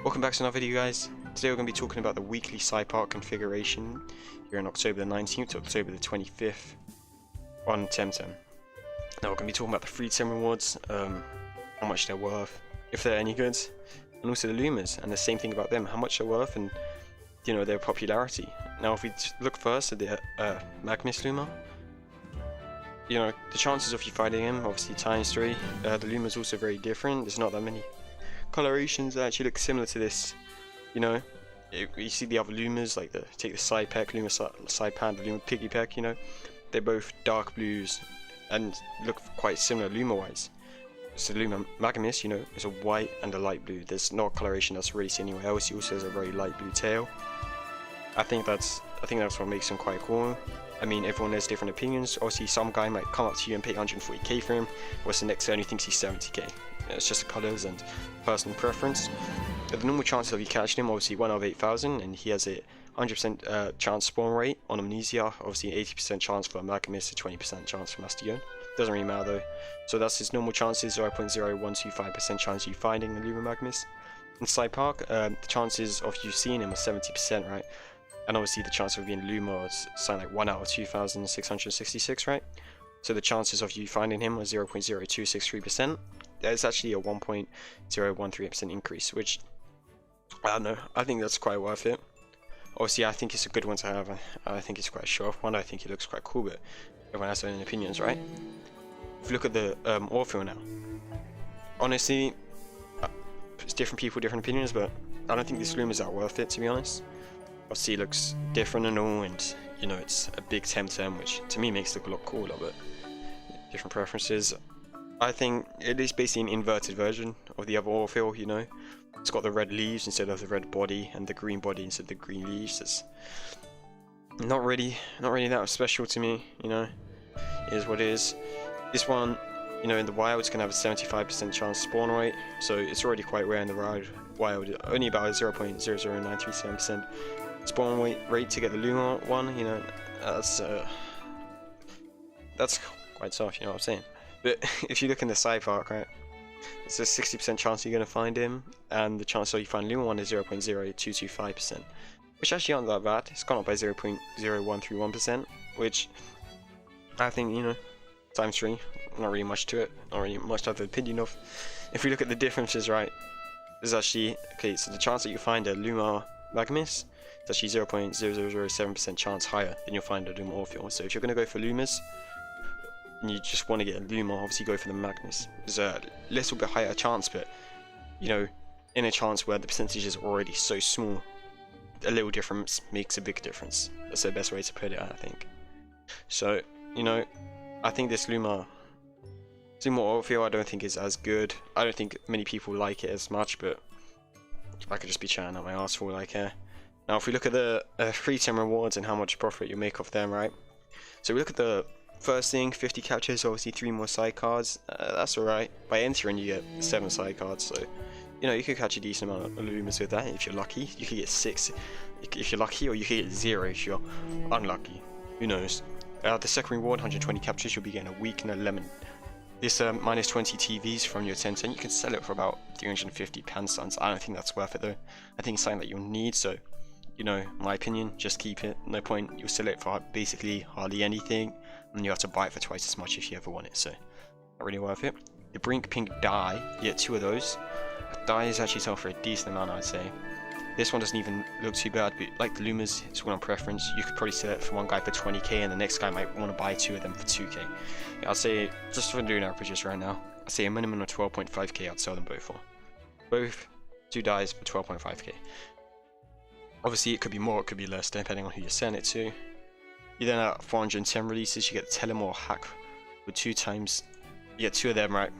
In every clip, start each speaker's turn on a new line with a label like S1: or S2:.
S1: Welcome back to another video, guys. Today we're going to be talking about the weekly Saipark configuration here on October the 19th to October the 25th on TemTem. Now we're going to be talking about the Freetem Rewards, how much they're worth, if they're any good, and also the Lumas, and the same thing about them, how much they're worth and, you know, their popularity. Now if we look first at the Magmis Luma, you know, the chances of you finding him, obviously times 3. The Luma's also very different. There's not that many colorations that actually look similar to this. You know, you see the other Lumas, like take the Saipark, Luma Saipan, the Luma Piggyback, you know, they're both dark blues and look quite similar Luma-wise. So the Luma Magmis, you know, is a white and a light blue. There's no coloration that's really seen anywhere else. He also has a very light blue tail. I think that's what makes him quite cool. I mean, everyone has different opinions. Obviously, some guy might come up to you and pay 140k for him, whereas the next only thinks he's 70k. It's just the colours and personal preference. The normal chances of you catching him, obviously 1 out of 8,000, and he has a 100% chance spawn rate on Amnesia, obviously 80% chance for Magmis, a 20% chance for Mastodon. Doesn't really matter though. So that's his normal chances, 0.0125% chance of you finding the Luma Magmis. In Saipark, the chances of you seeing him are 70%, right? And obviously the chance of being Luma is something like 1 out of 2,666, right? So the chances of you finding him are 0.0263%. There's actually a 1.013% increase, which, I don't know, I think that's quite worth it. Obviously I think it's a good one to have. I think it's quite a show-off one. I think it looks quite cool, but everyone has their own opinions, right? If you look at the Orphyll now, honestly, it's different people, different opinions, but I don't think this Luma is that worth it, to be honest. Obviously it looks different and all, and you know, it's a big TemTem, which to me makes it look a lot cooler, but different preferences. I think it is basically an inverted version of the other Orphyll, you know. It's got the red leaves instead of the red body, and the green body instead of the green leaves. It's not really that special to me, you know. It is what it is. This one, you know, in the wild, it's going to have a 75% chance spawn rate, so it's already quite rare in the wild. Only about a 0.00937% spawn rate to get the Luma one, you know. That's quite tough, you know what I'm saying. But if you look in the Saipark, right, it's a 60% chance you're going to find him, and the chance that you find Luma one is 0.0225%, which actually aren't that bad. It's gone up by 0.0131%, which I think, you know, times 3, not really much to it, not really much to have an opinion of. If we look at the differences, right, there's actually, okay, so the chance that you find a Luma Magmis, it's actually 0.0007% chance higher than you'll find a Luma Orphyll. So if you're going to go for Lumas, and you just want to get a Luma, obviously go for the Magmis. There's a little bit higher chance, but, you know, in a chance where the percentage is already so small, a little difference makes a big difference. That's the best way to put it, I think. So, you know, I think this Luma Orphyll I don't think is as good. I don't think many people like it as much, but I could just be chatting out my arse for all I care. Now if we look at the Freetem Rewards and how much profit you make off them, right? So we look at the first thing, 50 captures, obviously 3 more side cards. That's alright. By entering you get 7 side cards, so you know, you could catch a decent amount of Lumas with that if you're lucky. You could get 6 if you're lucky, or you could get 0 if you're unlucky. Who knows? The second reward, 120 captures, you'll be getting a week and a lemon. This minus 20 TVs from your Tencent, you can sell it for about 350 Pansuns. I don't think that's worth it though. I think it's something that you'll need, so, you know, my opinion, just keep it. No point, you'll sell it for basically hardly anything, and you have to buy it for twice as much if you ever want it, so not really worth it. The Brink Pink dye, you get 2 of those. Dye is actually sold for a decent amount, I'd say. This one doesn't even look too bad, but like the Lumas, it's one on preference. You could probably sell it for one guy for 20k, and the next guy might want to buy 2 of them for 2k. Yeah, I'd say, just for doing averages right now, I'd say a minimum of 12.5k I'd sell them both for. Both 2 dyes for 12.5k. Obviously, it could be more, it could be less, depending on who you're selling it to. You then at 410 releases, you get the Telemore hack with 2 times. You get 2 of them, right?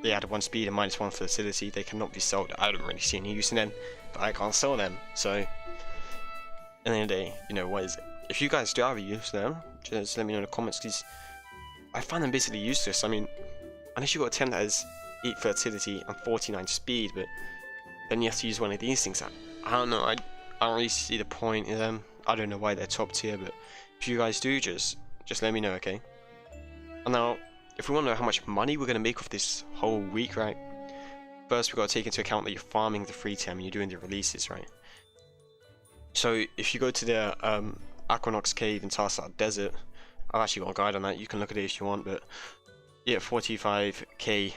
S1: They add 1 speed and minus 1 fertility. They cannot be sold. I don't really see any use in them, but I can't sell them. So, at the end of the day, you know, what is it? If you guys do have a use for them, just let me know in the comments, because I find them basically useless. I mean, unless you've got a Tem that has 8 fertility and 49 speed, but then you have to use one of these things. I don't know. I don't really see the point in them. I don't know why they're top tier, but if you guys do, just let me know, okay? And now, if we want to know how much money we're going to make off this whole week, right? first we've got to take into account that you're farming the Freetem and you're doing the releases, right? So if you go to the Aquanox Cave in Tarsar Desert, I've actually got a guide on that, you can look at it if you want, but you get 45k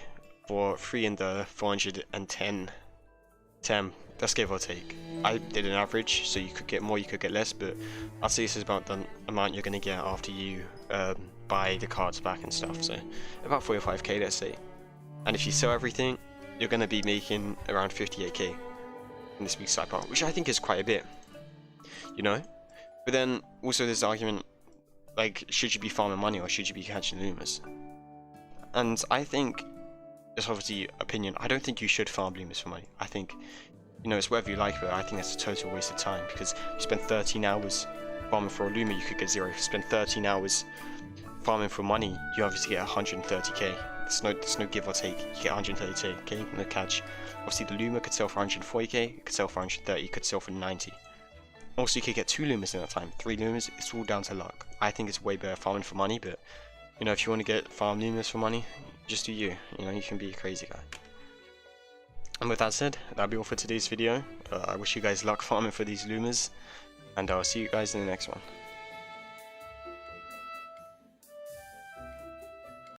S1: for 3 in the 410 tem, that's give or take. I did an average, so you could get more, you could get less, but I'd say this is about the amount you're going to get after you buy the cards back and stuff, so about 45k let's say. And if you sell everything, you're going to be making around 58k in this week's Saipark, which I think is quite a bit, you know? But then also there's the argument, like, should you be farming money or should you be catching lumas? And I think, it's obviously opinion, I don't think you should farm lumas for money. I think, you know, it's whatever you like, but I think that's a total waste of time, because you spend 13 hours farming for a luma, you could get 0. If you spend 13 hours farming for money, you obviously get 130k. There's no give or take, you get 130k in the catch. Obviously the luma could sell for 140k, it could sell for 130, it could sell for 90. Also you could get 2 lumas in that time, 3 lumas, it's all down to luck. I think it's way better farming for money, but you know, if you want to get farm lumas for money, just do you know, you can be a crazy guy. And with that said, that'll be all for today's video. I wish you guys luck farming for these lumas, and I'll see you guys in the next one.